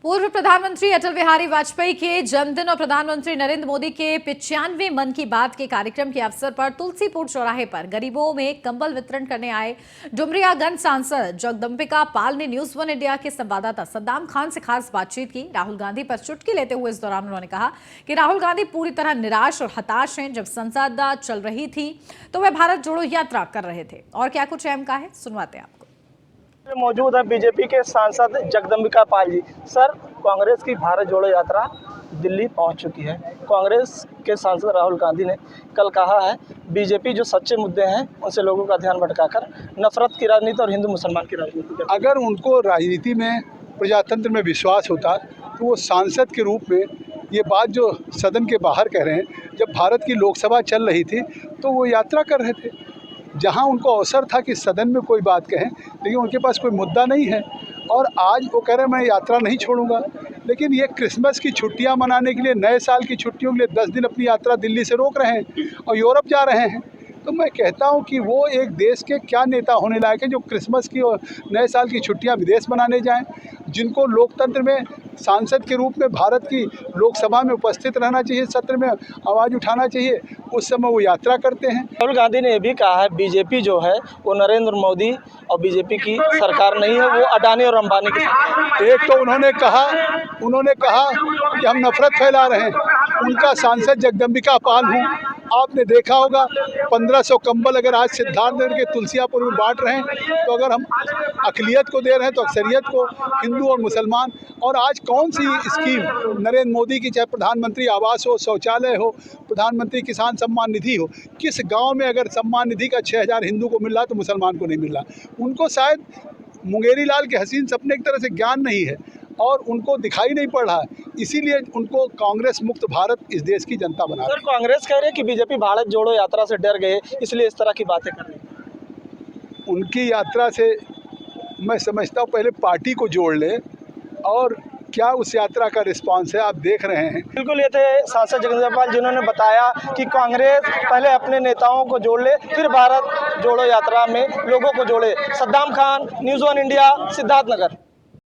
पूर्व प्रधानमंत्री अटल बिहारी वाजपेयी के जन्मदिन और प्रधानमंत्री नरेंद्र मोदी के 95वें मन की बात के कार्यक्रम के अवसर पर तुलसीपुर चौराहे पर गरीबों में कंबल वितरण करने आए डुमरियागंज सांसद जगदम्बिका पाल ने न्यूज वन इंडिया के संवाददाता सद्दाम खान से खास बातचीत की। राहुल गांधी पर चुटकी लेते हुए इस दौरान उन्होंने कहा कि राहुल गांधी पूरी तरह निराश और हताश हैं। जब संसद चल रही थी तो वे भारत जोड़ो यात्रा कर रहे थे और क्या कुछ अहम कहा है, सुनवाते हैं आपको। मौजूद है बीजेपी के सांसद जगदम्बिका पाल जी। सर, कांग्रेस की भारत जोड़ो यात्रा दिल्ली पहुंच चुकी है। कांग्रेस के सांसद राहुल गांधी ने कल कहा है बीजेपी जो सच्चे मुद्दे हैं उनसे लोगों का ध्यान भटकाकर नफरत की राजनीति और हिंदू मुसलमान की राजनीति। अगर उनको राजनीति में प्रजातंत्र में विश्वास होता तो वो सांसद के रूप में ये बात जो सदन के बाहर कह रहे हैं, जब भारत की लोकसभा चल रही थी तो वो यात्रा कर रहे थे, जहां उनको अवसर था कि सदन में कोई बात कहें, लेकिन उनके पास कोई मुद्दा नहीं है और आज वो कह रहे हैं मैं यात्रा नहीं छोड़ूंगा। लेकिन ये क्रिसमस की छुट्टियां मनाने के लिए, नए साल की छुट्टियों के लिए 10 दिन अपनी यात्रा दिल्ली से रोक रहे हैं और यूरोप जा रहे हैं। तो मैं कहता हूं कि वो एक देश के क्या नेता होने लायक हैं जो क्रिसमस की और नए साल की छुट्टियां विदेश मनाने जाएं, जिनको लोकतंत्र में सांसद के रूप में भारत की लोकसभा में उपस्थित रहना चाहिए, सत्र में आवाज़ उठाना चाहिए, उस समय वो यात्रा करते हैं। राहुल गांधी ने यह भी कहा है बीजेपी जो है वो नरेंद्र मोदी और बीजेपी की सरकार नहीं है, वो अडानी और अंबानी की सरकार। एक तो उन्होंने कहा कि हम नफरत फैला रहे हैं। उनका सांसद जगदम्बिका पाल हूँ। आपने देखा होगा 1500 कंबल अगर आज सिद्धार्थनगर के तुलसियापुर में बांट रहे हैं तो अगर हम अक़लियत को दे रहे हैं तो अक्सरियत को, हिंदू और मुसलमान। और आज कौन सी स्कीम नरेंद्र मोदी की, चाहे प्रधानमंत्री आवास हो, शौचालय हो, प्रधानमंत्री किसान सम्मान निधि हो, किस गांव में अगर सम्मान निधि का 6000 हिंदू को मिल रहा तो मुसलमान को नहीं मिल रहा? उनको शायद मुंगेरी लाल के हसीन सपने की तरह से ज्ञान नहीं है और उनको दिखाई नहीं पड़ रहा है, इसीलिए उनको कांग्रेस मुक्त भारत इस देश की जनता बना रही है। सर, कांग्रेस कह रही है कि बीजेपी भारत जोड़ो यात्रा से डर गए इसलिए इस तरह की बातें कर रही है। उनकी यात्रा से मैं समझता हूँ पहले पार्टी को जोड़ ले और क्या उस यात्रा का रिस्पांस है, आप देख रहे हैं। बिल्कुल, ये थे सांसद जगदम्बिका पाल जिन्होंने बताया कि कांग्रेस पहले अपने नेताओं को जोड़ ले फिर भारत जोड़ो यात्रा में लोगों को जोड़े। Saddam Khan, news one India, Siddharthnagar.